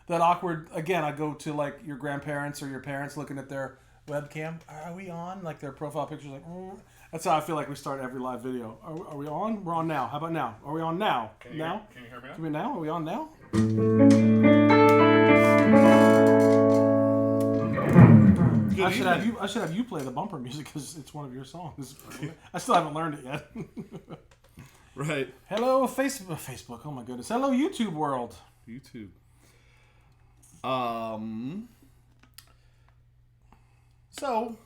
that awkward. Again, I go to like your grandparents or your parents looking at their webcam. Are we on? Like their profile pictures. Like that's how I feel like we start every live video. Are we on? We're on now. How about now? Are we on now? Can you hear me now? Can we now? Are we on now? I should have you play the bumper music because it's one of your songs. I still haven't learned it yet. Right. Hello, Facebook. Oh my goodness. Hello, YouTube world. YouTube. So,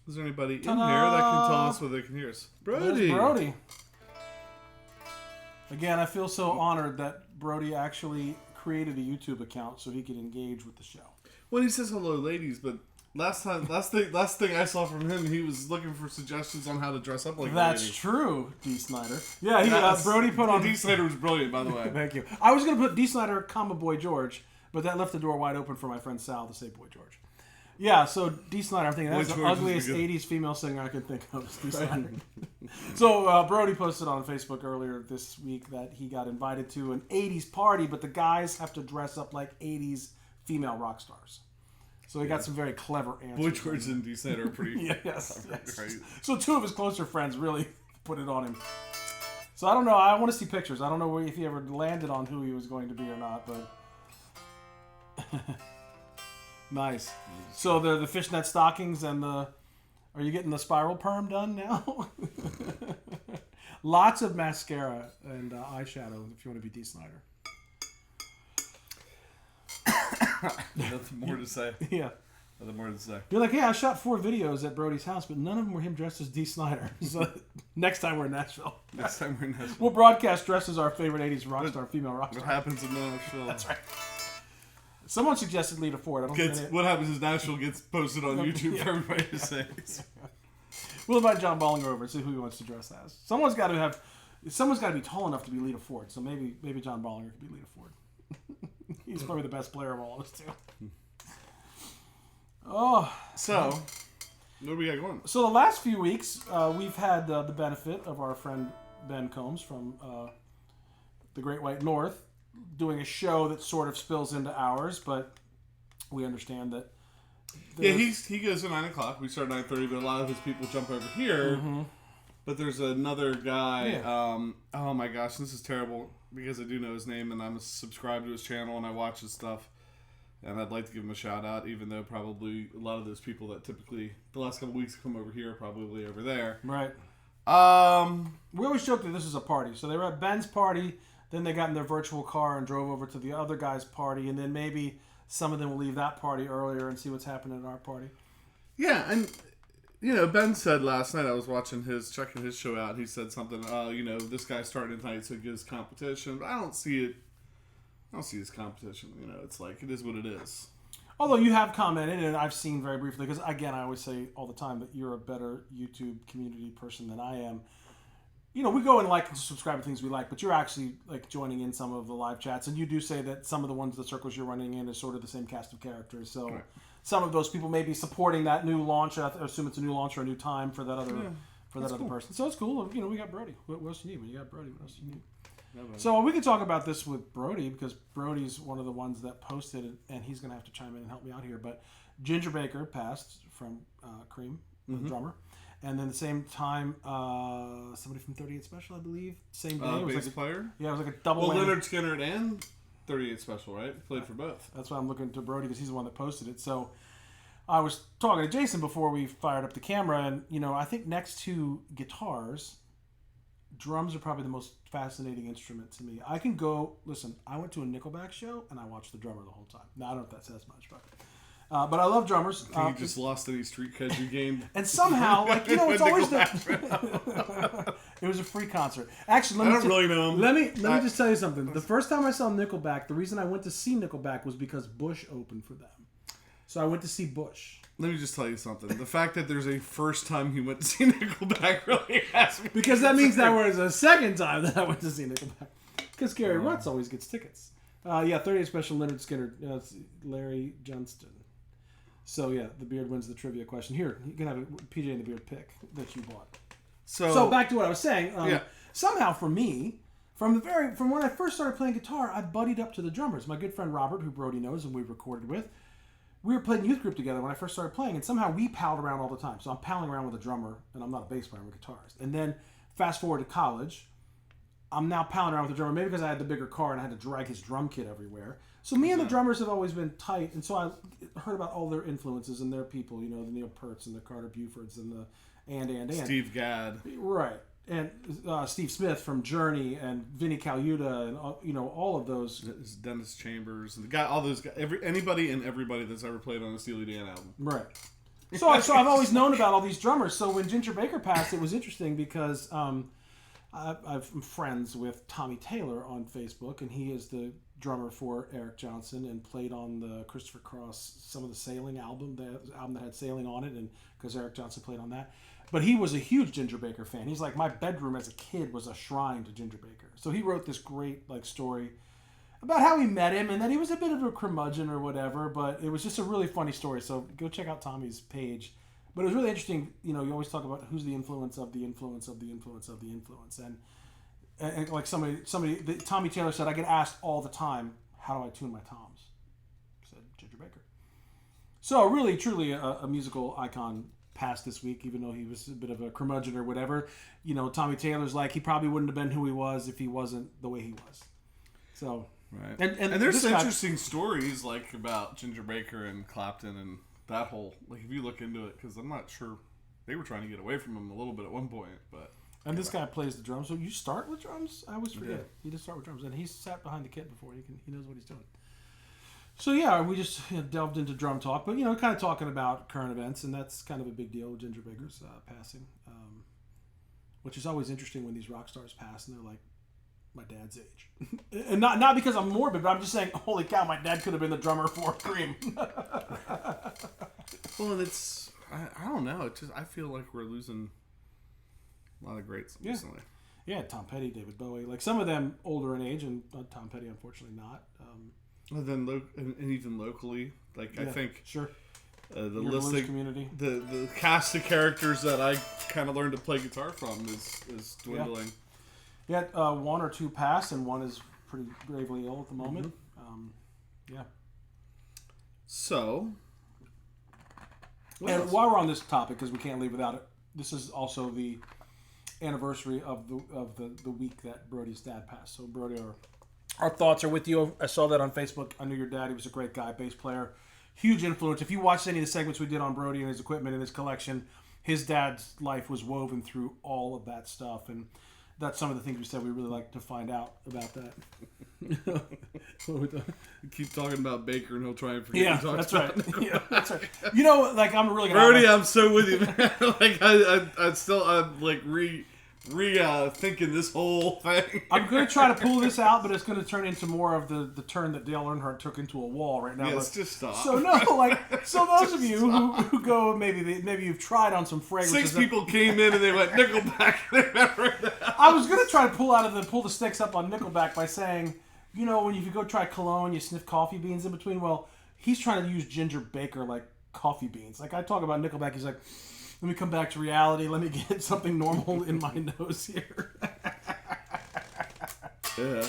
is there anybody in here that can tell us what they can hear us? Brody. Brody. Again, I feel so honored that Brody actually created a YouTube account so he could engage with the show. Well, he says hello, ladies, but last thing I saw from him, he was looking for suggestions on how to dress up like a lady. That's true, D. Snyder. Yeah, Brody put on... D. Snyder was brilliant, by the way. Thank you. I was going to put D. Snyder, Boy George, but that left the door wide open for my friend Sal to say Boy George. Yeah, so D. Snyder, I'm thinking that's the ugliest 80s female singer I could think of is D. Snyder. So Brody posted on Facebook earlier this week that he got invited to an 80s party, but the guys have to dress up like 80s female rock stars. So he got some very clever answers. Boy George and D. Snyder are pretty... yes. Right. So two of his closer friends really put it on him. So I don't know. I want to see pictures. I don't know if he ever landed on who he was going to be or not, but... Nice. So the fishnet stockings and the... Are you getting the spiral perm done now? Lots of mascara and eyeshadow if you want to be D. Snyder. Nothing more to say. Yeah. Nothing more to say. You're like, I shot 4 videos at Brody's house, but none of them were him dressed as D. Snyder. So next time we're in Nashville. We'll broadcast dressed as our favorite 80s rock star, female rock star. What happens in Nashville? That's right. Someone suggested Lita Ford. What happens is Nashville gets posted on YouTube for everybody to say. We'll invite John Bollinger over and see who he wants to dress as. Someone's got to be tall enough to be Lita Ford. So maybe John Bollinger could be Lita Ford. He's probably the best player of all of us too. So what do we got going? So the last few weeks, we've had the benefit of our friend Ben Combs from the Great White North doing a show that sort of spills into ours, but we understand that. He goes at 9:00. We start at 9:30, but a lot of his people jump over here. Mm-hmm. But there's another guy. Yeah. Oh my gosh, this is terrible because I do know his name and I'm subscribed to his channel and I watch his stuff. And I'd like to give him a shout out, even though probably a lot of those people that typically the last couple weeks come over here are probably over there. Right. We always joke that this is a party. So they were at Ben's party, then they got in their virtual car and drove over to the other guy's party, and then maybe some of them will leave that party earlier and see what's happening at our party. Yeah, and Ben said last night I was checking his show out. He said something. This guy's starting tonight, so it gives competition. But I don't see it. I don't see his competition. It's like it is what it is. Although you have commented, and I've seen very briefly, because again, I always say all the time that you're a better YouTube community person than I am. We go and like and subscribe to things we like, but you're actually like joining in some of the live chats, and you do say that some of the ones, the circles you're running in, is sort of the same cast of characters. So right. Some of those people may be supporting that new launch. I assume it's a new launch or a new time for that other cool. person. So it's cool. We got Brody. What else you need? When you got Brody, what else you need? So we could talk about this with Brody because Brody's one of the ones that posted it, and he's going to have to chime in and help me out here. But Ginger Baker passed from Cream, the drummer. And then at the same time, somebody from 38 Special, I believe, same day. It was bass player? Yeah, it was like a double. Well, Leonard Skinner and 38 Special, right? Played for both. That's why I'm looking to Brody because he's the one that posted it. So I was talking to Jason before we fired up the camera, and I think next to guitars, drums are probably the most fascinating instrument to me. I can go listen. I went to a Nickelback show and I watched the drummer the whole time. Now I don't know if that says much, but I love drummers. You just lost any street cred you gained. And somehow, it's always it was a free concert. Actually, I don't really know him. Let me just tell you something. The first time I saw Nickelback, the reason I went to see Nickelback was because Bush opened for them. So I went to see Bush. Let me just tell you something. The fact that there's a first time you went to see Nickelback really has me. Because that means that was a second time that I went to see Nickelback. Because Gary Rutz always gets tickets. 38 Special, Leonard Skinner, Larry Johnston. So yeah, the beard wins the trivia question. Here, you can have a PJ and the Beard pick that you bought. So back to what I was saying. Somehow for me, from when I first started playing guitar, I buddied up to the drummers. My good friend Robert, who Brody knows and we recorded with, we were playing youth group together when I first started playing, and somehow we palled around all the time. So I'm palling around with a drummer, and I'm not a bass player, I'm a guitarist. And then fast forward to college, I'm now palling around with a drummer, maybe because I had the bigger car and I had to drag his drum kit everywhere. So me and the drummers have always been tight, and so I heard about all their influences and their people, the Neil Pearts and the Carter Bufords and the and Steve Gadd. Right. And Steve Smith from Journey and Vinnie Colaiuta and all of those. Dennis Chambers and the guy, all those guys, anybody and everybody that's ever played on a Steely Dan album. Right. So I've always known about all these drummers. So when Ginger Baker passed, it was interesting because I'm friends with Tommy Taylor on Facebook, and he is the drummer for Eric Johnson and played on the Christopher Cross, some of the Sailing album, the album that had Sailing on it, and because Eric Johnson played on that. But he was a huge Ginger Baker fan. He's like, my bedroom as a kid was a shrine to Ginger Baker. So he wrote this great story about how he met him and that he was a bit of a curmudgeon or whatever, but it was just a really funny story. So go check out Tommy's page. But it was really interesting. You always talk about who's the influence of the influence of the influence of the influence. And like Tommy Taylor said, I get asked all the time, how do I tune my toms? I said, Ginger Baker. So really, truly a musical icon passed this week, even though he was a bit of a curmudgeon or whatever. Tommy Taylor's like, he probably wouldn't have been who he was if he wasn't the way he was. So, right. And there's some interesting stories like about Ginger Baker and Clapton and that whole, like if you look into it, because I'm not sure, they were trying to get away from him a little bit at one point, but. And this guy plays the drums. So you start with drums? I always forget. Yeah. You just start with drums, and he's sat behind the kit before. He knows what he's doing. So yeah, we just delved into drum talk, but kind of talking about current events, and that's kind of a big deal with Ginger Baker's passing, which is always interesting when these rock stars pass and they're like my dad's age, and not because I'm morbid, but I'm just saying, holy cow, my dad could have been the drummer for Cream. Well, it's I don't know. It's just I feel like we're losing a lot of greats recently. Yeah, Tom Petty, David Bowie, like some of them older in age, and Tom Petty unfortunately not. And then and even locally, like I think sure. The list community, the cast of characters that I kind of learned to play guitar from is dwindling. Yeah, one or two pass, and one is pretty gravely ill at the moment. Mm-hmm. So, and while we're on this topic, because we can't leave without it, this is also the anniversary of the week that Brody's dad passed. So Brody, our thoughts are with you. I saw that on Facebook. I knew your dad. He was a great guy, bass player, huge influence. If you watched any of the segments we did on Brody and his equipment and his collection, his dad's life was woven through all of that stuff, and that's some of the things we said we really like to find out about that. Keep talking about Baker and he'll try and forget. Yeah, that's right. Yeah, that's right. I'm really Brody. I'm so with you, man. Like I'm like thinking this whole thing. I'm going to try to pull this out, but it's going to turn into more of the turn that Dale Earnhardt took into a wall right now. Yes, just stop. So those of you who go, maybe you've tried on some fragrances. 6 people came in and they went Nickelback. I was going to try to pull the sticks up on Nickelback by saying, when you go try cologne, you sniff coffee beans in between. Well, he's trying to use Ginger Baker like coffee beans. Like I talk about Nickelback, he's like, let me come back to reality. Let me get something normal in my nose here. Yeah,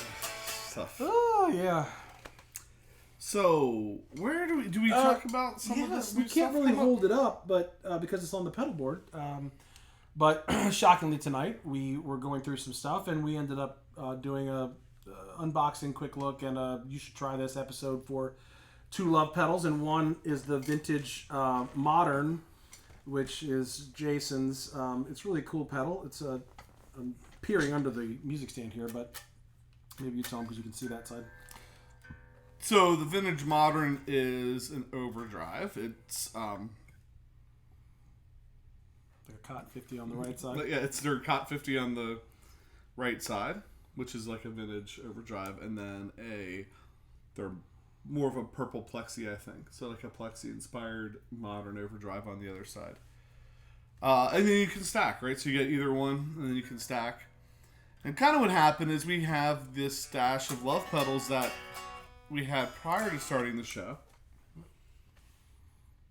tough. Oh yeah. So where do we talk about some of this? We can't really hold it up, but because it's on the pedal board. But shockingly tonight we were going through some stuff, and we ended up doing a unboxing, quick look, and you should try this episode for 2 love pedals, and one is the vintage modern, which is Jason's. It's a really cool pedal. It's I'm peering under the music stand here, but maybe you tell them because you can see that side. So the vintage modern is an overdrive. It's like a Cot 50 on the right side. Yeah, it's their Cot 50 on the right side, which is like a vintage overdrive, and then they're more of a purple plexi, I think. So like a plexi inspired modern overdrive on the other side. And then you can stack, right? So you get either one, and then you can stack. And kind of what happened is we have this stash of love pedals that we had prior to starting the show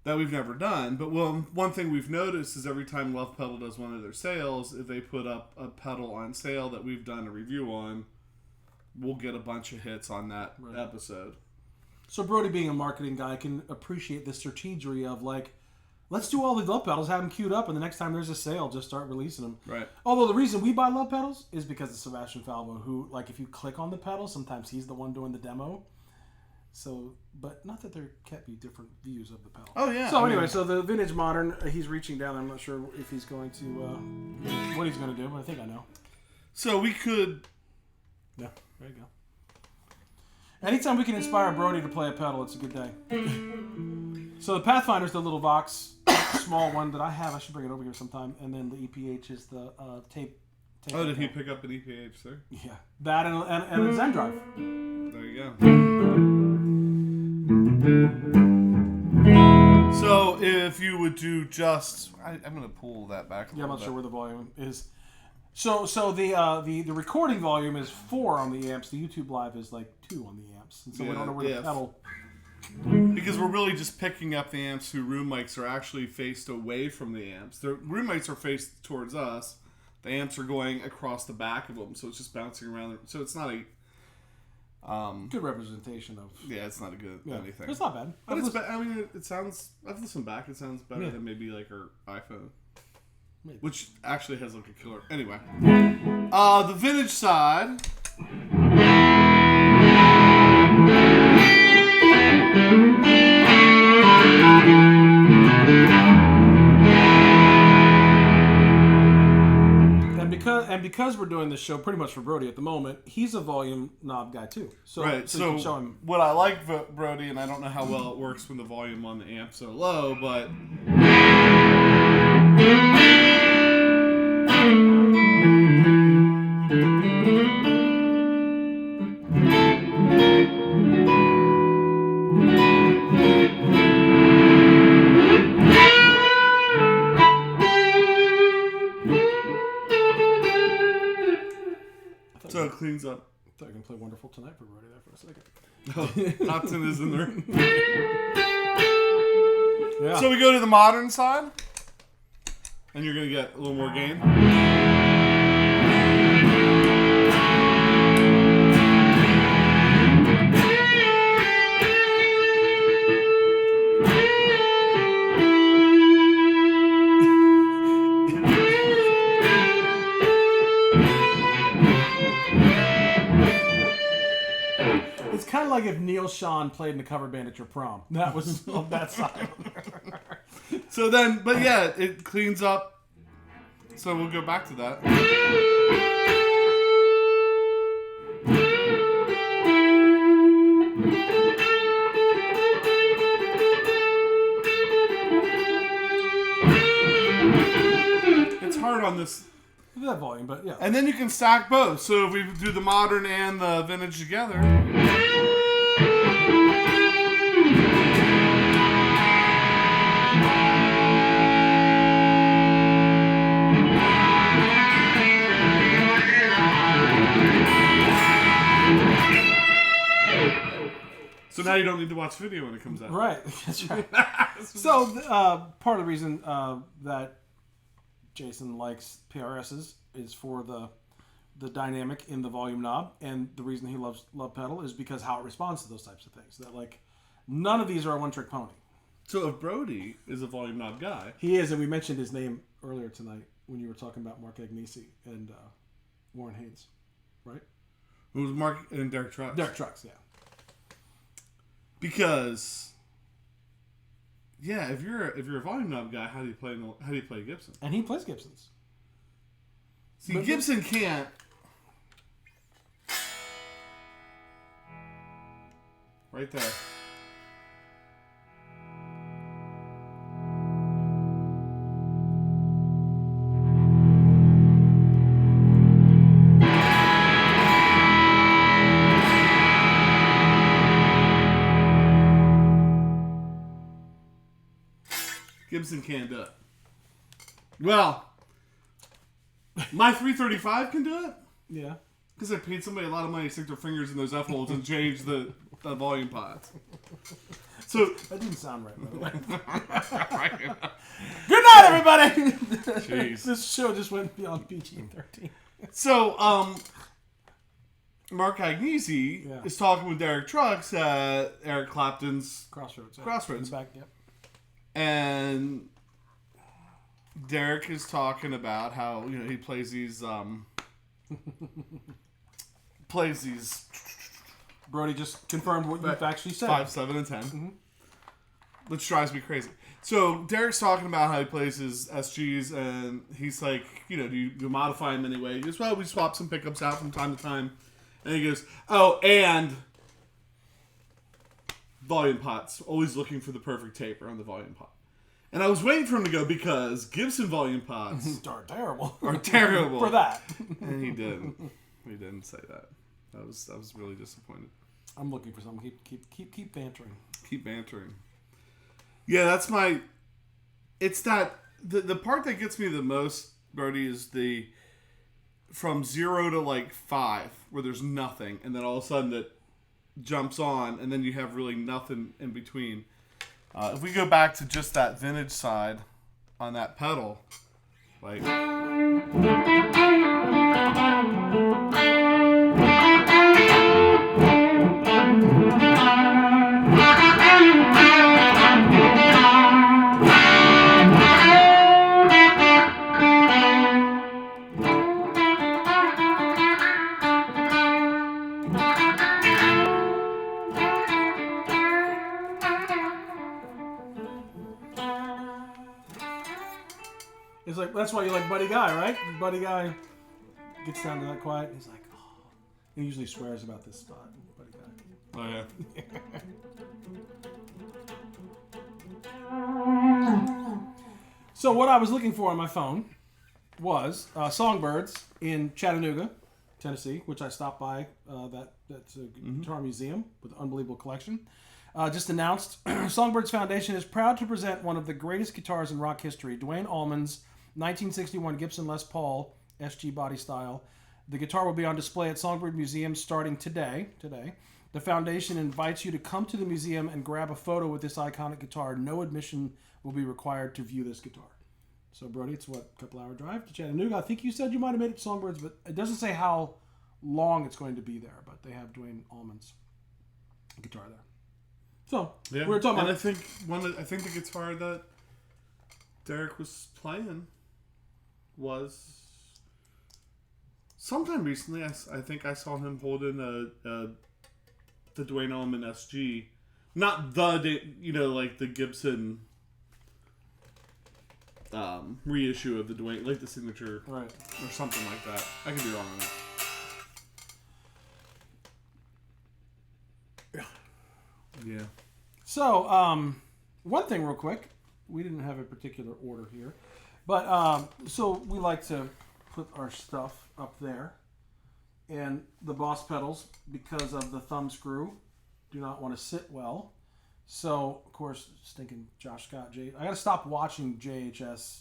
that we've never done. But one thing we've noticed is every time Love Pedal does one of their sales, if they put up a pedal on sale that we've done a review on, we'll get a bunch of hits on that episode. So Brody, being a marketing guy, can appreciate the strategy of like, let's do all the love pedals, have them queued up, and the next time there's a sale, just start releasing them. Right. Although the reason we buy love pedals is because of Sebastian Falvo, who, like, if you click on the pedal, sometimes he's the one doing the demo. So, but not that there can't be different views of the pedal. Oh, yeah. So anyway, so the Vintage Modern, he's reaching down. I'm not sure if he's going to, what he's going to do, but I think I know. So we could... Yeah, there you go. Anytime we can inspire Brody to play a pedal, it's a good day. So the Pathfinder's the little Vox, small one that I have. I should bring it over here sometime. And then the EPH is the tape. Oh, did he pick up an EPH there? Yeah. That and a Zen Drive. There you go. So if you would do just... I'm going to pull that back a Yeah, I'm little not bit. sure where the volume is. So the recording volume is 4 on the amps. The YouTube Live is like 2 on the amps. And so we don't know where the pedal... Because we're really just picking up the amps whose room mics are actually faced away from the amps. The room mics are faced towards us. The amps are going across the back of them, so it's just bouncing around. So it's not a... good representation of... Yeah, it's not a good anything. It's not bad. But I mean, it sounds... I've listened back. It sounds better than maybe like our iPhone. Maybe. Which actually has like a killer... Anyway. The vintage side... And because we're doing this show pretty much for Brody at the moment, he's a volume knob guy too. So, right. so you can show him. What I like Brody, and I don't know how well it works when the volume on the amp's so low, but so it cleans up. I thought you were going to play Wonderful Tonight for Brody there for a second. Hobson is in there. Yeah. So we go to the modern side, and you're going to get a little more gain. It's kind of like if Neil Sean played in a cover band at your prom. That was on that side. So then, but yeah, it cleans up. So we'll go back to that. It's hard on this. That volume, but yeah. And then you can stack both. So if we do the modern and the vintage together. So now you don't need to watch video when it comes out. Right, that's right. So part of the reason that Jason likes PRSs is for the dynamic in the volume knob, and the reason he loves Love Pedal is because how it responds to those types of things. That like none of these are a one-trick pony. So if Brody is a volume knob guy, He is, and we mentioned his name earlier tonight when you were talking about Mark Agnesi and Warren Haynes, right? it was Mark and Derek Trucks. Derek Trucks, yeah. Because yeah, if you're a volume knob guy, how do you play Gibson? And he plays Gibsons. See, Gibson can't. Right there. Gibson can't do it. Well, my 335 can do it. Yeah. Because I paid somebody a lot of money to stick their fingers in those F-holes and change the volume pods. So That didn't sound right, by the way. Good night, everybody! Jeez. This show just went beyond PG-13. So, Mark Agnesi Yeah. is talking with Derek Trucks at Eric Clapton's Crossroads. Crossroads. In the back, yep. And Derek is talking about how, he plays these Brody just confirmed what you've actually said. 5, 7, and 10. Which drives me crazy. So Derek's talking about how he plays his SGs, and he's like, do you modify them anyway? He goes, well, we swap some pickups out from time to time. And he goes, oh, and volume pots. Always looking for the perfect taper on the volume pot. And I was waiting for him to go because Gibson volume pots are terrible. Are terrible. For that. And he didn't. He didn't say that. I was really disappointed. I'm looking for something. Keep bantering. Keep bantering. Yeah, that's my... It's that... The part that gets me the most, Brody, is the... From 0 to 5, where there's nothing, and then all of a sudden it jumps on, and then you have really nothing in between. If we go back to just that vintage side on that pedal, It's like, that's why you like Buddy Guy, right? Buddy Guy gets down to that quiet. He's like, oh. He usually swears about this spot. Buddy Guy. Oh, yeah. So what I was looking for on my phone was Songbirds in Chattanooga, Tennessee, which I stopped by. That's a guitar museum with an unbelievable collection. Just announced, Songbirds Foundation is proud to present one of the greatest guitars in rock history, Duane Allman's 1961 Gibson Les Paul SG body style. The guitar will be on display at Songbird Museum starting today. The foundation invites you to come to the museum and grab a photo with this iconic guitar. No admission will be required to view this guitar. So, Brody, it's a couple hour drive to Chattanooga. I think you said you might have made it to Songbirds, but it doesn't say how long it's going to be there. But they have Duane Allman's guitar there. So, yeah. we were talking about... I think the guitar that Derek was playing was... Sometime recently, I think I saw him holding the Duane Allman SG. Not the Gibson reissue of the Duane, like the signature, right, or something like that. I could be wrong on that. Yeah. So, one thing real quick. We didn't have a particular order here. But, so we like to put our stuff up there. And the Boss pedals, because of the thumb screw, do not want to sit well. So, of course, stinking Josh Scott, I got to stop watching JHS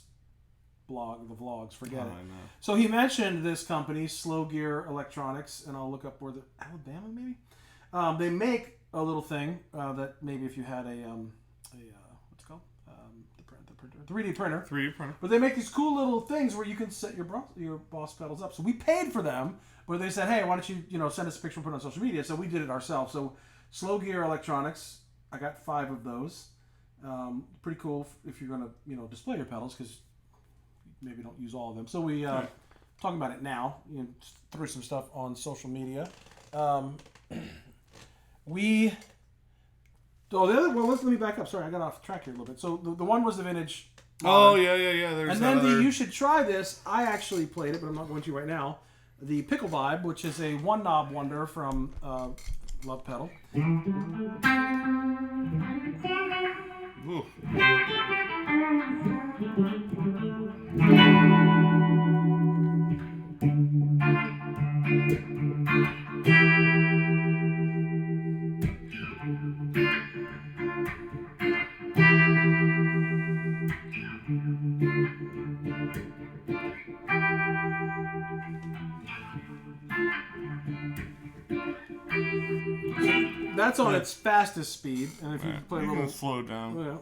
the vlogs. Forget it. I know. So he mentioned this company, Slow Gear Electronics, and I'll look up where Alabama, maybe? They make a little thing that maybe if you had a what's it called? The printer, 3D printer. 3D printer. But they make these cool little things where you can set your Boss pedals up. So we paid for them, but they said, hey, why don't you send us a picture and put it on social media? So we did it ourselves. So Slow Gear Electronics, I got 5 of those. Pretty cool if you're gonna display your pedals, because maybe don't use all of them. So we talking about it now. Threw some stuff on social media. Let me back up. Sorry, I got off track here a little bit. So the one was the vintage. Oh, yeah. There's and then you should try this. I actually played it, but I'm not going to right now. The Pickle Vibe, which is a one knob wonder from Love Pedal. Ooh. That's on its fastest speed, and if you play a little slow down. Yeah.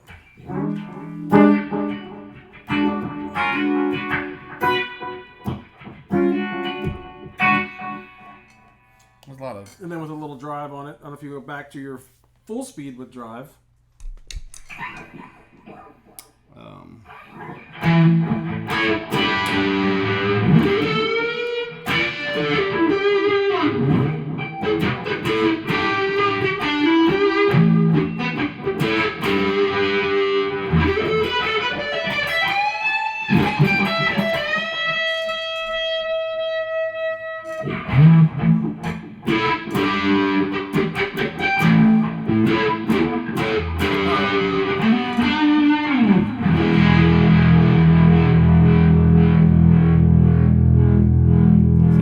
lot of. And then with a little drive on it. I don't know if you go back to your full speed with drive.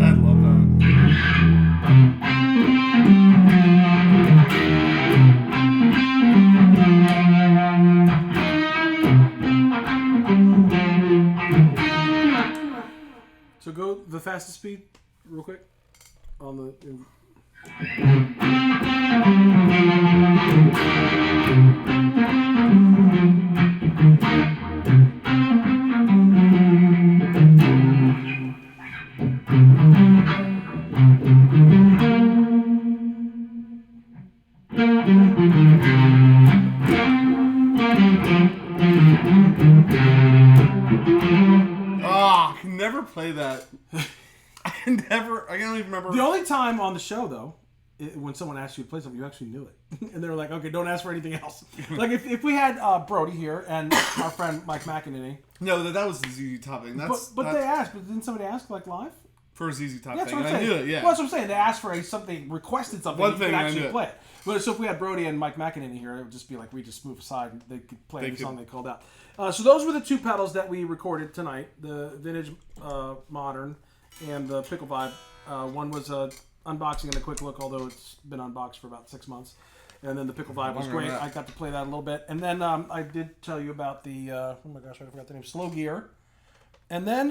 I love that. So go the fastest speed real quick on the. I can never play that. I don't even remember. The only time on the show, though, when someone asked you to play something, you actually knew it. And they were like, okay, don't ask for anything else. Like, if we had Brody here and our friend Mike McEnany. No, that was the ZZ Top thing. But they asked, but didn't somebody ask, like, live? For a ZZ Top Yeah, thing. that's what I'm I saying. knew it, yeah. Well, that's what I'm saying. They asked for requested something. One you thing could I actually knew. play it. But so if we had Brody and Mike McEnany here, it would just be like, we just move aside and they could play any song they called out. So those were the two pedals that we recorded tonight. The Vintage Modern and the Pickle Vibe. One was unboxing and a quick look, although it's been unboxed for about 6 months. And then the Pickle Vibe was great. I got to play that a little bit. And then I did tell you about the, oh my gosh, I forgot the name, Slow Gear. And then,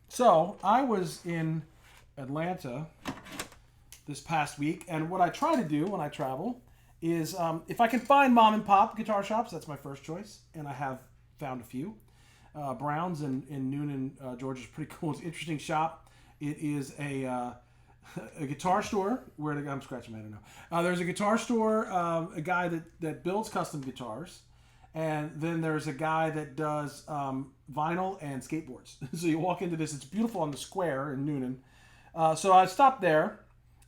so I was in Atlanta this past week. And what I try to do when I travel is if I can find mom and pop guitar shops, that's my first choice. And I have found a few. Brown's in Noonan, Georgia is pretty cool. It's an interesting shop. It is a guitar store where I'm scratching my head. I don't know. There's a guitar store, a guy that builds custom guitars, and then there's a guy that does vinyl and skateboards. So you walk into this; it's beautiful on the square in Noonan. So I stopped there.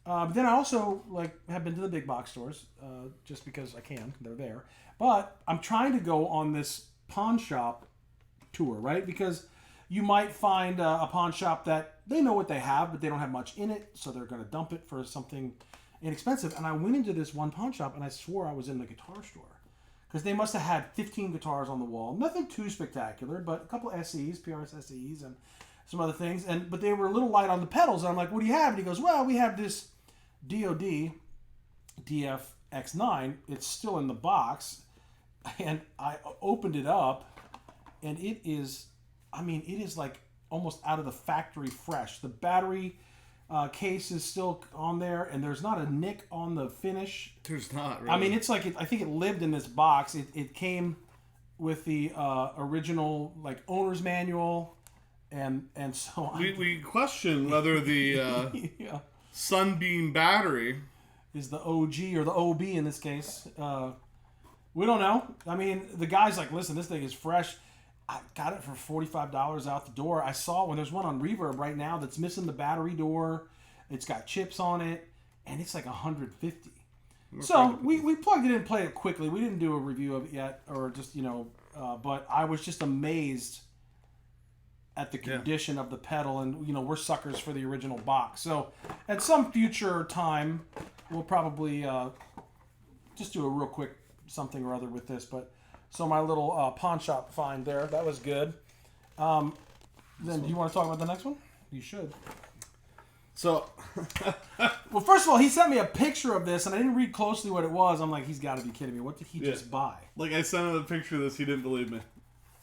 But then I also have been to the big box stores just because I can. They're there. But I'm trying to go on this pawn shop tour, right? Because you might find a pawn shop that they know what they have, but they don't have much in it, so they're going to dump it for something inexpensive. And I went into this one pawn shop, and I swore I was in the guitar store. Because they must have had 15 guitars on the wall. Nothing too spectacular, but a couple SEs, PRS SEs, and some other things. But they were a little light on the pedals. And I'm like, what do you have? And he goes, well, we have this DOD DFX9. It's still in the box. And I opened it up, and it is like almost out of the factory fresh. The battery case is still on there, and there's not a nick on the finish. There's not, really. I mean, it's like I think it lived in this box. It came with the original owner's manual, and so we question whether the yeah. Sunbeam battery is the OG or the OB in this case. We don't know. I mean, the guy's like, listen, this thing is fresh. I got it for $45 out the door. I saw when there's one on Reverb right now that's missing the battery door. It's got chips on it, and it's like $150. So we plugged it in and played it quickly. We didn't do a review of it yet, or just but I was just amazed at the condition of the pedal, and we're suckers for the original box. So at some future time, we'll probably just do a real quick something or other with this, but. So my little pawn shop find there, that was good. Then do you want to talk about the next one? You should. So, well, first of all, he sent me a picture of this, and I didn't read closely what it was. I'm like, he's got to be kidding me. What did he just buy? Like, I sent him a picture of this, he didn't believe me.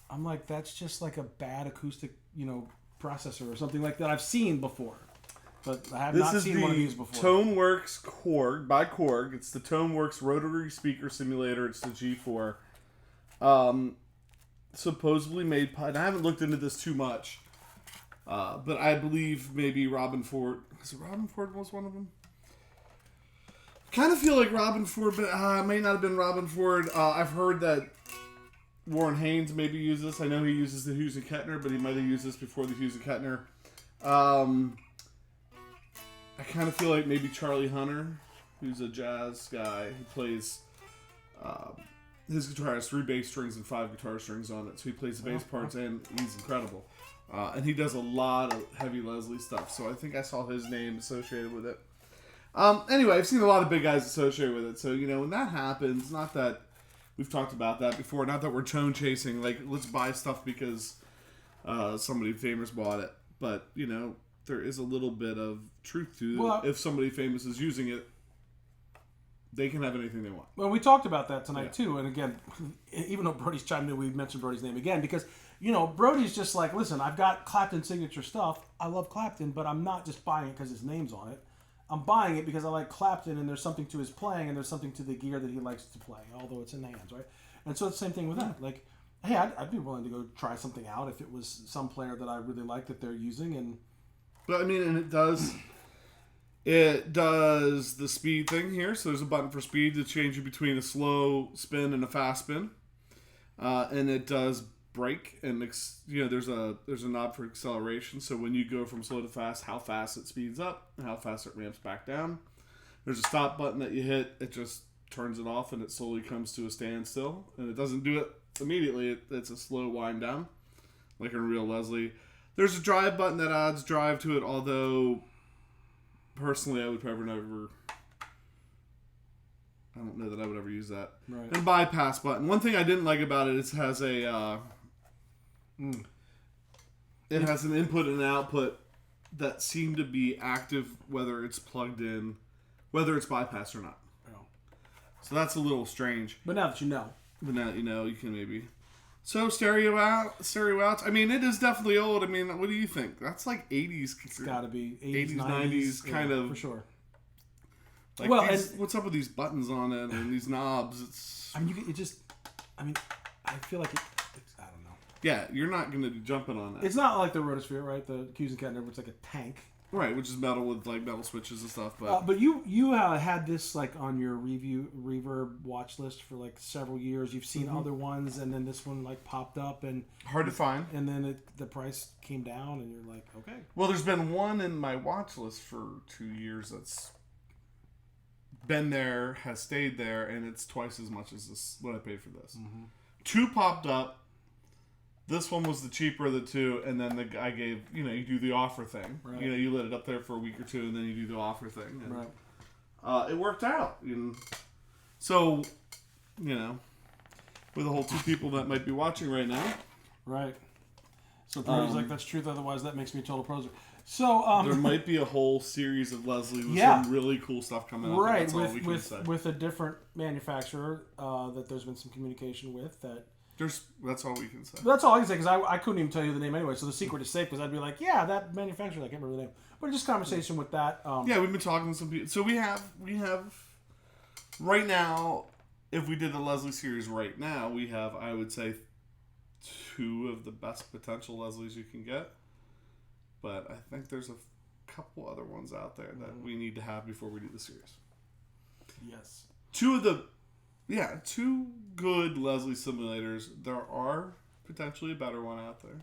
I'm like, that's just like a bad acoustic, processor or something like that I've seen before. But I have not seen one of these before. This is the ToneWorks Korg, by Korg. It's the ToneWorks Rotary Speaker Simulator. It's the G4. Supposedly made, and I haven't looked into this too much, but I believe maybe Robin Ford. Is it Robin Ford was one of them? Kind of feel like Robin Ford, but it may not have been Robin Ford. I've heard that Warren Haynes maybe uses this. I know he uses the Hughes and Kettner, but he might have used this before the Hughes and Kettner. I kind of feel like maybe Charlie Hunter, who's a jazz guy, who plays... his guitar has 3 bass strings and 5 guitar strings on it, so he plays the bass parts, and he's incredible. And he does a lot of heavy Leslie stuff, so I think I saw his name associated with it. Anyway, I've seen a lot of big guys associated with it, so, when that happens, not that we've talked about that before, not that we're tone chasing, like, let's buy stuff because somebody famous bought it, but, there is a little bit of truth to if somebody famous is using it, they can have anything they want. Well, we talked about that tonight, too. And again, even though Brody's chimed in, we mentioned Brody's name again. Because, Brody's just like, listen, I've got Clapton signature stuff. I love Clapton, but I'm not just buying it because his name's on it. I'm buying it because I like Clapton, and there's something to his playing, and there's something to the gear that he likes to play, although it's in the hands, right? And so it's the same thing with that. Like, hey, I'd be willing to go try something out if it was some player that I really like that they're using. And But, and it does... It does the speed thing here, so there's a button for speed to change you between a slow spin and a fast spin, and it does brake, and there's a knob for acceleration. So when you go from slow to fast, how fast it speeds up and how fast it ramps back down. There's a stop button that you hit; it just turns it off, and it slowly comes to a standstill, and it doesn't do it immediately. It's a slow wind down, like a real Leslie. There's a drive button that adds drive to it, although. Personally, I would probably never... I don't know that I would ever use that. Right. And bypass button. One thing I didn't like about it is it has a... It has an input and an output that seem to be active whether it's plugged in, whether it's bypassed or not. Oh. So that's a little strange. But now that you know. You can maybe... So, stereo outs. It is definitely old. What do you think? That's like 80s. It's got to be 80s, 90s kind of. For sure. Like what's up with these buttons on it and these knobs? It's. I feel like it's I don't know. Yeah, you're not going to be jumping on that. It's not like the Rotosphere, right? The Hughes and Kettner, it's like a tank. Right, which is metal with like metal switches and stuff. But you had this like on your reverb watch list for like several years. You've seen other ones, and then this one like popped up and hard to find. And then the price came down, and you're like, okay. Well, there's been one in my watch list for 2 years that's been there, has stayed there, and it's twice as much as this what I paid for this. Mm-hmm. 2 popped up. This one was the cheaper of the 2, and then the guy gave, you do the offer thing. Right. You let it up there for a week or 2, and then you do the offer thing. And, right. It worked out. So, with the whole 2 people that might be watching right now. Right. So Brody's like, that's truth, otherwise that makes me a total poser. So there might be a whole series of Leslie with some really cool stuff coming up. Right, with a different manufacturer that there's been some communication with that. That's all we can say. That's all I can say, because I couldn't even tell you the name anyway, so the secret is safe, because I'd be like, yeah, that manufacturer, I can't remember the name. But just conversation with that. Yeah, we've been talking to some people. So we have, right now, if we did the Leslie series right now, we have, I would say, 2 of the best potential Leslies you can get. But I think there's a couple other ones out there that we need to have before we do the series. Yes. 2 good Leslie simulators. There are potentially a better one out there.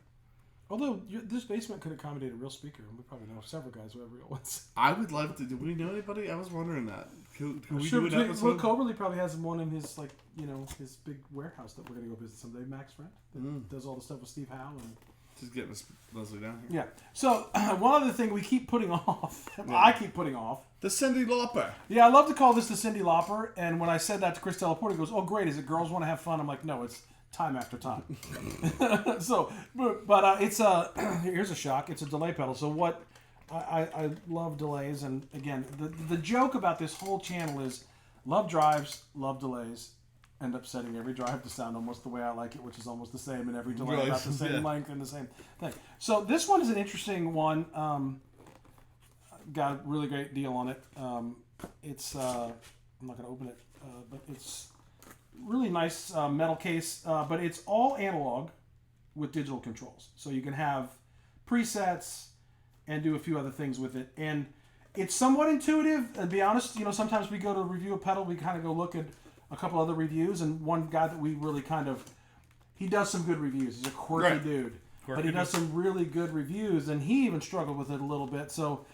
Although this basement could accommodate a real speaker, and we probably know several guys who have real ones. I would love to. Do we know anybody? I was wondering that. Could we do an episode? Will Coberly probably has one in his his big warehouse that we're gonna go visit someday. Max Friend that does all the stuff with Steve Howe and. Just getting Leslie down here. Yeah. So one other thing we keep putting off, I keep putting off. The Cyndi Lauper. Yeah, I love to call this the Cyndi Lauper, and when I said that to Chris Delaporte, he goes, "Oh, great! Is it girls want to have fun?" I'm like, "No, it's time after time." So, but it's here's a shock. It's a delay pedal. So what? I love delays, and again, the joke about this whole channel is love drives, love delays. End up setting every drive to sound almost the way I like it, which is almost the same, and every delay about the same length and the same thing. So this one is an interesting one. Got a really great deal on it. It's I'm not going to open it, but it's really nice metal case. But it's all analog with digital controls, so you can have presets and do a few other things with it. And It's somewhat intuitive. And to be honest, sometimes we go to review a pedal, we kind of go look at a couple other reviews, and one guy that we really he does some good reviews. He's a quirky dude. But he does some really good reviews, and he even struggled with it a little bit. So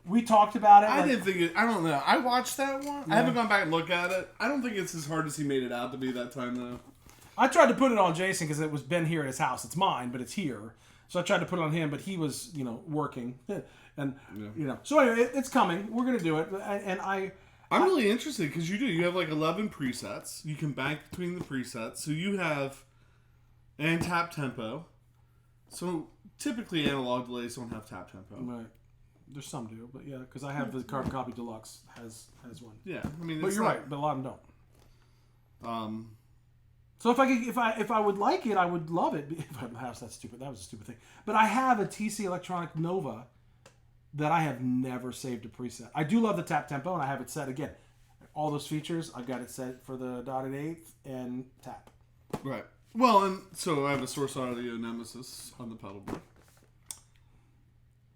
we talked about it. I didn't think it. I don't know. I watched that one. Yeah. I haven't gone back and looked at it. I don't think it's as hard as he made it out to be that time, though. I tried to put it on Jason because it was been here at his house. It's mine, but it's here. So I tried to put it on him, but he was, working. And, So anyway, it's coming. We're going to do it. And I'm really interested because you have like 11 presets. You can bank between the presets. So you have and tap tempo. So typically analog delays don't have tap tempo. Right. There's some do, but yeah, because I have the Carbon Copy Deluxe has one. Yeah, I mean, but you're right, but a lot of them don't. So if I would like it, I would love it. If I have a house, that's stupid. That was a stupid thing. But I have a TC Electronic Nova that I have never saved a preset. I do love the tap tempo, and I have it set again. All those features, I've got it set for the dotted eighth and tap. Right. Well, and so I have a Source Audio Nemesis on the pedal board,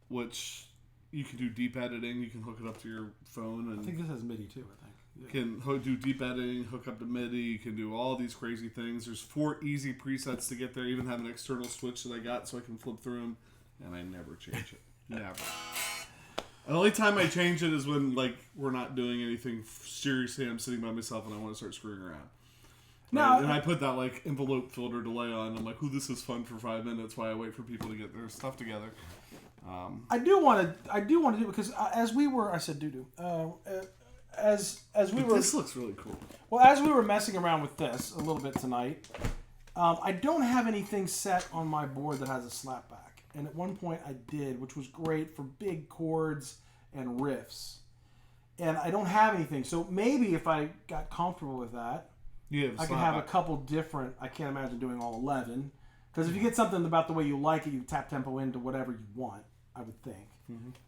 which you can do deep editing. You can hook it up to your phone, and I think this has MIDI too. I think. Yeah. Can do deep editing, hook up to MIDI. You can do all these crazy things. There's 4 easy presets to get there. I even have an external switch that I got so I can flip through them, and I never change it. Never. The only time I change it is when we're not doing anything seriously. I'm sitting by myself and I want to start screwing around. No, and I put that envelope filter delay on. I'm like, "Ooh, this is fun for 5 minutes." While I wait for people to get their stuff together. I do want to do it because as we were, I said as we were. This looks really cool. Well, as we were messing around with this a little bit tonight, I don't have anything set on my board that has a slapback, and at one point I did, which was great for big chords and riffs, and I don't have anything. So maybe if I got comfortable with that. I can have a couple different. I can't imagine doing all 11, because if you get something about the way you like it, you tap tempo into whatever you want. I would think,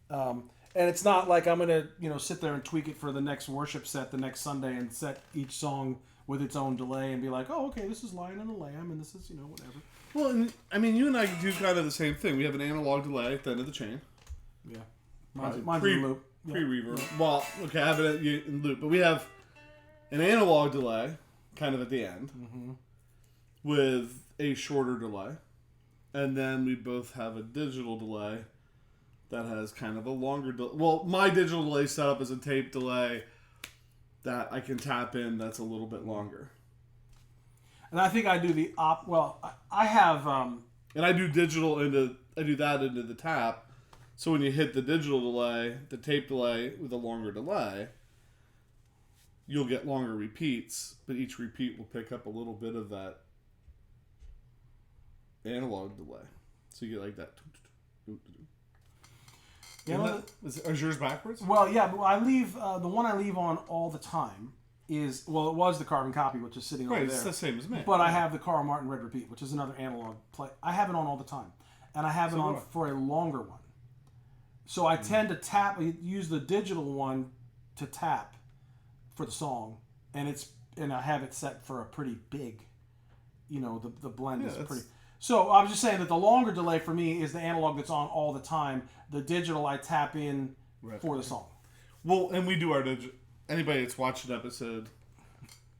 and it's not like I'm gonna sit there and tweak it for the next worship set the next Sunday and set each song with its own delay and be like, oh, okay, this is Lion and the Lamb and this is whatever. Well, I mean, you and I do kind of the same thing. We have an analog delay at the end of the chain. Yeah, mine's in loop. Pre-reverb. Well, okay, I have it in loop, but we have an analog delay. Kind of at the end, with a shorter delay, and then we both have a digital delay that has kind of a longer delay. Well, my digital delay setup is a tape delay that I can tap in that's a little bit longer. And I think I do the well, I have and I do that into the tap. So when you hit the digital delay, the tape delay with a longer delay, you'll get longer repeats, but each repeat will pick up a little bit of that analog delay. So you get like that. Yeah, is yours backwards? Well, yeah, but I leave the one I leave on all the time is it was the Carbon Copy, which is sitting over there. It's the same as me. But I have the Carl Martin Red Repeat, which is another analog play. I have it on all the time, and I have it on for a longer one. So I tend to use the digital one to tap for the song, and I have it set for a pretty big, the blend is pretty. So I was just saying that the longer delay for me is the analog that's on all the time. The digital I tap in for the song. Well, and we do our digital. Anybody that's watched an episode,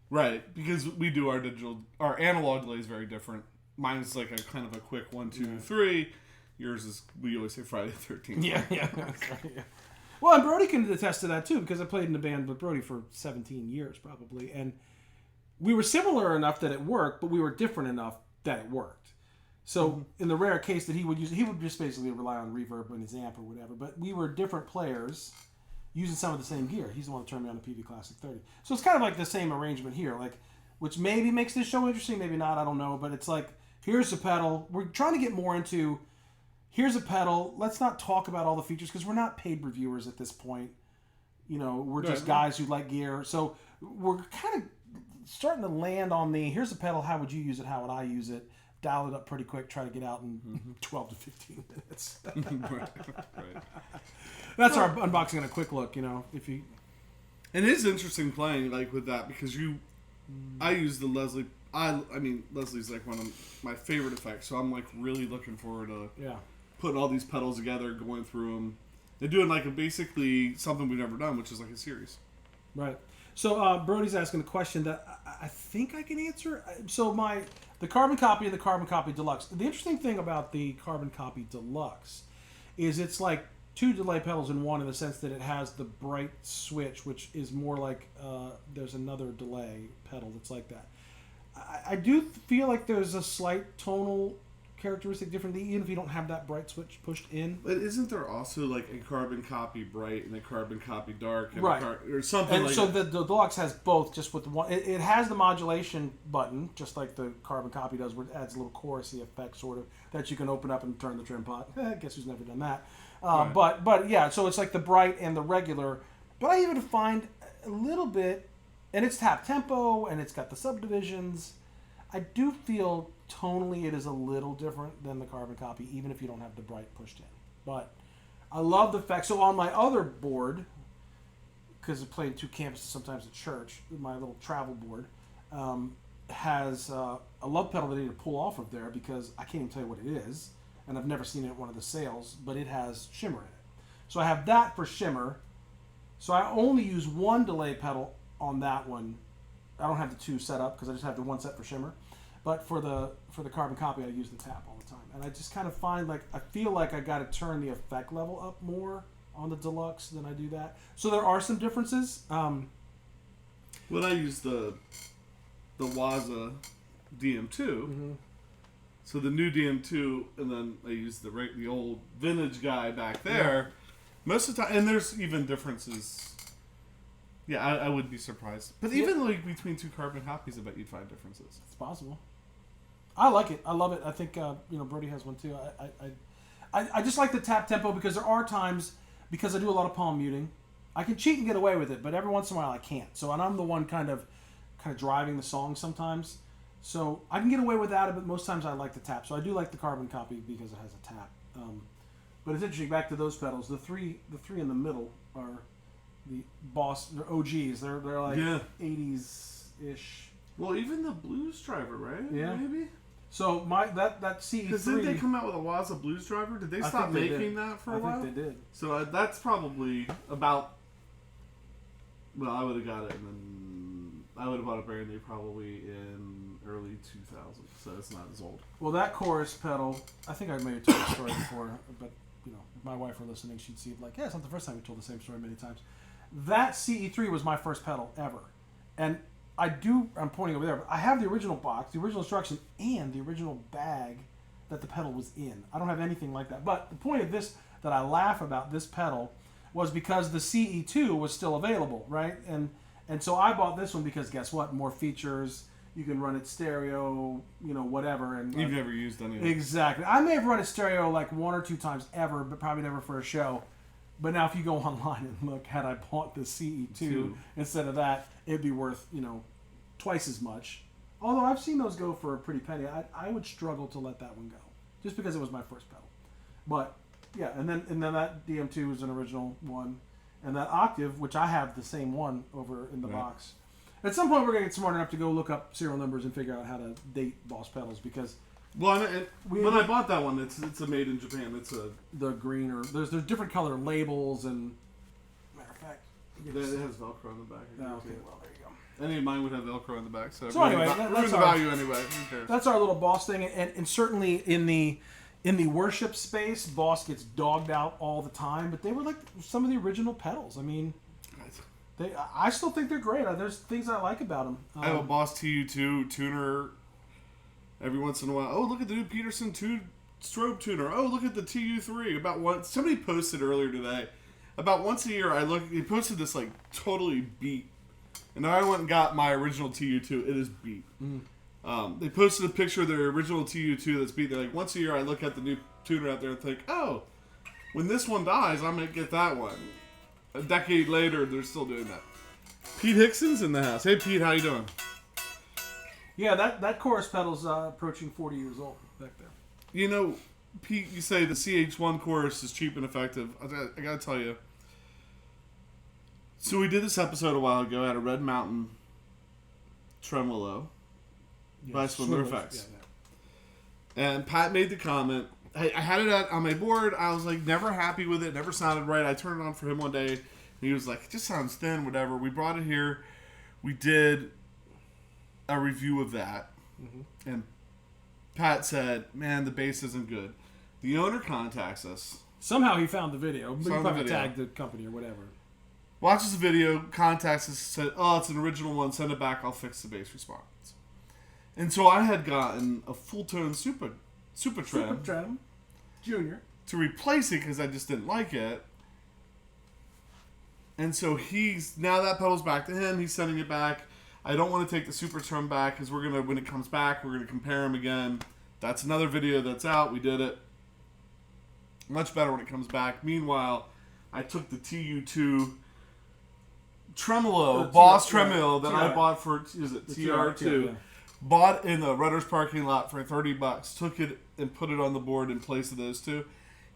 right? Because we do our analog delay is very different. Mine's like a kind of a quick 1, 2, 3. Yours is, we always say Friday the 13th. Yeah. Well, and Brody can attest to that too, because I played in a band with Brody for 17 years probably, and we were similar enough that it worked, but we were different enough that it worked. So in the rare case that he would just basically rely on reverb in his amp or whatever, but we were different players using some of the same gear. He's the one that turned me on the PV Classic 30. So it's kind of like the same arrangement here, which maybe makes this show interesting, maybe not, I don't know, but it's like, here's a pedal. We're trying to get more into... Here's a pedal. Let's not talk about all the features because we're not paid reviewers at this point. We're just guys who like gear. So we're kind of starting to land on here's a pedal. How would you use it? How would I use it? Dial it up pretty quick. Try to get out in 12 to 15 minutes. Right. That's our unboxing and a quick look, if you... And it is interesting playing with that because I use the Leslie... I mean, Leslie's one of my favorite effects, so I'm really looking forward to... Yeah. Putting all these pedals together, going through them. They're doing like basically something we've never done, which is like a series. Right. So Brody's asking a question that I think I can answer. So the carbon copy and the carbon copy deluxe. The interesting thing about the carbon copy deluxe is it's like 2 delay pedals in one, in the sense that it has the bright switch, which is more like there's another delay pedal that's like that. I do feel like there's a slight tonal characteristic differently, even if you don't have that bright switch pushed in. But isn't there also like a carbon copy bright and a carbon copy dark, and right, or something? And like so the deluxe has both, just with the one. It has the modulation button, just like the carbon copy does, where it adds a little chorusy effect, sort of, that you can open up and turn the trim pot. Guess who's never done that? Right. But yeah, so it's like the bright and the regular. But I even find a little bit, and it's tap tempo, and it's got the subdivisions. I do feel tonally it is a little different than the carbon copy, even if you don't have the bright pushed in. But I love the fact. So on my other board, because I play in 2 campuses sometimes at church, my little travel board has a love pedal that I need to pull off of there, because I can't even tell you what it is, and I've never seen it at one of the sales, but it has shimmer in it. So I have that for shimmer. So I only use 1 delay pedal on that one. I don't have the 2 set up because I just have the 1 set for shimmer. But for the carbon copy, I use the tap all the time. And I just kind of find I feel like I got to turn the effect level up more on the deluxe than I do that. So there are some differences. When I use the Waza DM2, mm-hmm. so the new DM2, and then I use the old vintage guy back there. Yeah. Most of the time, and there's even differences. Yeah, I would be surprised. But even like between 2 carbon copies, I bet you'd find differences. It's possible. I like it. I love it. I think Brody has one too. I just like the tap tempo, because there are times, because I do a lot of palm muting, I can cheat and get away with it, but every once in a while I can't. So, and I'm the one kind of driving the song sometimes. So I can get away without it, but most times I like the tap. So I do like the carbon copy because it has a tap. But it's interesting. Back to those pedals, the three in the middle are the Boss. They're OGs. They're like 80s ish. Well, even the Blues Driver, right? Yeah, maybe. So that CE3. Because didn't they come out with a Waza Blues Driver? Did they stop making that for a while? I think they did. So that's probably about. Well, I would have got it, and then I would have bought it brand new probably in early 2000. So it's not as old. Well, that chorus pedal, I think I maybe told the story before, but if my wife were listening, she'd see it like, it's not the first time we told the same story many times. That CE3 was my first pedal ever, and I'm pointing over there, but I have the original box, the original instruction, and the original bag that the pedal was in. I don't have anything like that. But the point of this, that I laugh about this pedal, was because the CE2 was still available, right? And so I bought this one because guess what? More features. You can run it stereo, whatever. And you've never used any of it. Exactly. I may have run it stereo like 1 or 2 times ever, but probably never for a show. But now if you go online and look, had I bought the CE2 instead of that, it'd be worth, twice as much. Although I've seen those go for a pretty penny. I would struggle to let that one go, just because it was my first pedal. But yeah, and then that DM2 was an original one, and that Octave, which I have the same one over in the box. At some point, we're gonna get smart enough to go look up serial numbers and figure out how to date Boss pedals, because. Well, when I bought that one, it's a made in Japan. It's the green, or there's different color labels, and matter of fact, it has Velcro on the back. Okay, well there you go. Any of mine would have Velcro on the back. So anyway, that's the value anyway. Who cares? That's our little Boss thing, and certainly in the worship space, Boss gets dogged out all the time. But they were like some of the original pedals. I mean, I still think they're great. There's things I like about them. I have a Boss TU2 tuner. Every once in a while, look at the new Peterson 2 strobe tuner. Oh, look at the TU3. Somebody posted earlier today. About once a year, he posted this like totally beat, and I went and got my original TU2. It is beat. They posted a picture of their original TU2 that's beat. They're like, once a year, I look at the new tuner out there and think, when this one dies, I'm gonna get that one. A decade later, they're still doing that. Pete Hickson's in the house. Hey, Pete, how you doing? Yeah, that chorus pedal's approaching 40 years old back there. Pete, you say the CH1 chorus is cheap and effective. I gotta tell you. So we did this episode a while ago at a Red Mountain Tremolo by Swindler Effects. Yeah. And Pat made the comment, I had it on my board. I was like never happy with it. Never sounded right. I turned it on for him one day. And he was like, it just sounds thin, whatever. We brought it here. We did a review of that. Mm-hmm. And Pat said, man, the bass isn't good. The owner contacts us. Somehow he found the video. But he probably tagged the company or whatever. Watches the video, contacts us, said, oh, it's an original one. Send it back. I'll fix the bass response. And so I had gotten a full-tone Super Trem Junior to replace it because I just didn't like it. And so now that pedal's back to him. He's sending it back. I don't want to take the Super Trem back because when it comes back, we're gonna compare them again. That's another video that's out. We did it. Much better when it comes back. Meanwhile, I took the TU2 tremolo, Boss tremolo that I bought for TR2. Yeah. Bought in the Rutter's parking lot for $30. Took it and put it on the board in place of those two.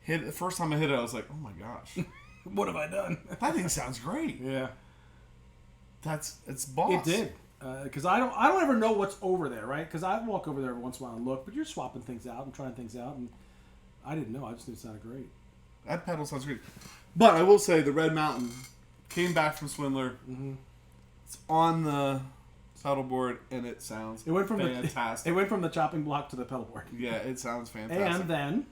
The first time I hit it, I was like, "Oh my gosh, what have I done?" That thing sounds great. Yeah, it's Boss. It did because I don't ever know what's over there, right? Because I walk over there every once in a while and look, but you're swapping things out and trying things out, and I didn't know. I just knew it sounded great. That pedal sounds great. But I will say the Red Mountain came back from Swindler. Mm-hmm. It's on the pedal board and it sounds fantastic. It went from the chopping block to the pedal board. Yeah, it sounds fantastic. And then,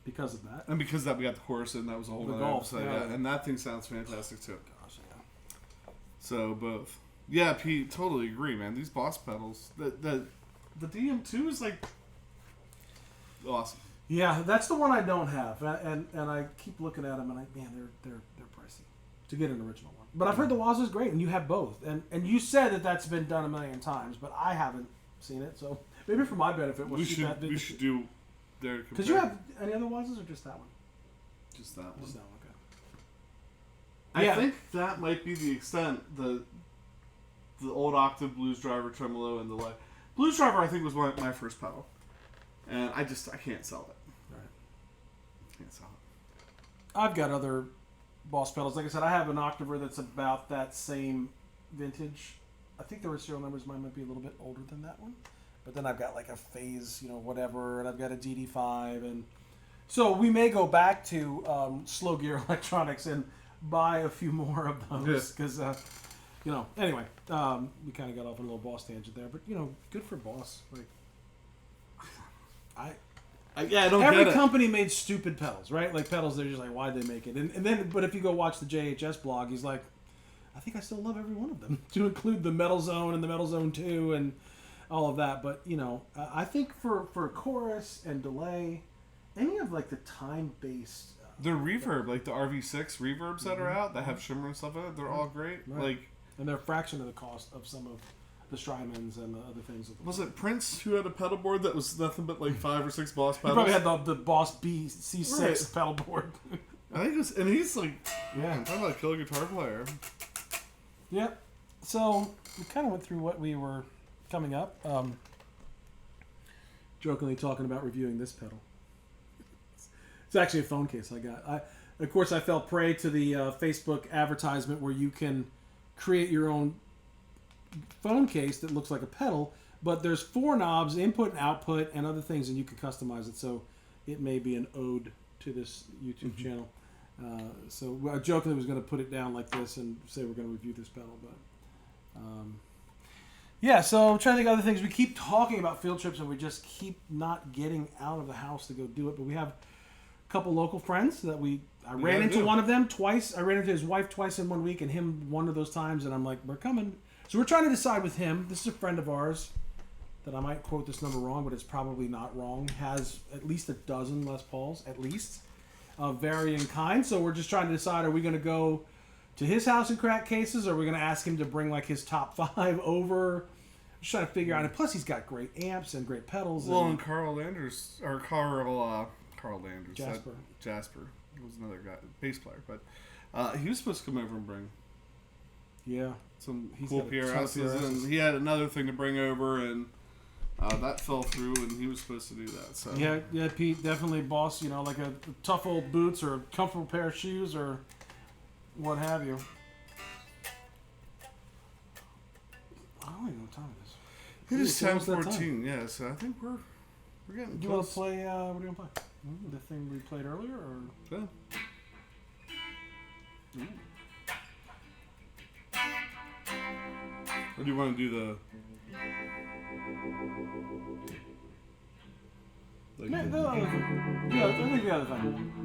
because of that, we got the chorus in. That was a whole other episode. Yeah. And that thing sounds fantastic too. Gosh, yeah. So both. Yeah, Pete, totally agree, man. These Boss pedals, the DM2 is like awesome. Yeah, that's the one I don't have, and I keep looking at them, and they're pricey to get an original one. But I've heard the Waz is great, and you have both, and you said that's been done a million times, but I haven't seen it, so maybe for my benefit, we should do their. Because you have any other Waz's or just that one? Just that one. Just that one. Okay. I think that might be the extent the old Octave Blues Driver tremolo and the Blues Driver. I think was my first pedal. And I can't sell it. Right. Can't sell it. I've got other Boss pedals. Like I said, I have an Octaver that's about that same vintage. I think the serial numbers might be a little bit older than that one. But then I've got like a Phase, whatever, and I've got a DD5. And so we may go back to Slow Gear Electronics and buy a few more of those. Because, anyway, we kind of got off on a little Boss tangent there. But, good for Boss. Like, I don't every company made stupid pedals, right? Like pedals, they're just like, why'd they make it? And then, but if you go watch the JHS blog, he's like, I think I still love every one of them, to include the Metal Zone and the Metal Zone 2 and all of that. But, I think for chorus and delay, any of like the time-based... the reverb, like the RV6 reverbs that are out, that have shimmer and stuff in it, they're all great. Right. And they're a fraction of the cost of some of the Strymons and the other things. Was it Prince who had a pedal board that was nothing but like 5 or 6 Boss pedals? He probably had the Boss C6 pedal board. I think it was, and he's like, I'm talking about a killer guitar player. Yep. So we kind of went through what we were coming up. Jokingly talking about reviewing this pedal. It's actually a phone case I got. Of course, I fell prey to the Facebook advertisement where you can create your own phone case that looks like a pedal, but there's 4 knobs, input and output, and other things, and you can customize it. So it may be an ode to this YouTube channel. So I jokingly was going to put it down like this and say we're going to review this pedal, but so I'm trying to think of other things. We keep talking about field trips, and we just keep not getting out of the house to go do it. But we have a couple local friends that I ran into one of them twice. I ran into his wife twice in 1 week, and him one of those times, and I'm like, we're coming. So we're trying to decide with him. This is a friend of ours that I might quote this number wrong, but it's probably not wrong. Has at least a dozen Les Pauls, at least, of varying kinds. So we're just trying to decide: are we going to go to his house and crack cases, or are we going to ask him to bring like his top 5 over? Just trying to figure out. And plus, he's got great amps and great pedals. Well, and Carl Landers Jasper was another guy, bass player, but he was supposed to come over and bring. Yeah, he's cool PRSs, and he had another thing to bring over, and that fell through, and he was supposed to do that. So yeah, Pete, definitely Boss. Like a tough old boots or a comfortable pair of shoes or what have you. I don't even know what time it is. It is 10:14. Yeah, so I think we're getting. Do you want to play? What do you want to play? The thing we played earlier, or Yeah. Or do you want to do the? Like the other thing. Yeah, I think the other thing.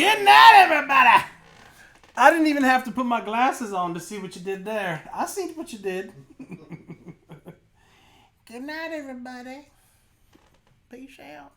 Good night, everybody. I didn't even have to put my glasses on to see what you did there. I see what you did. Good night, everybody. Peace out.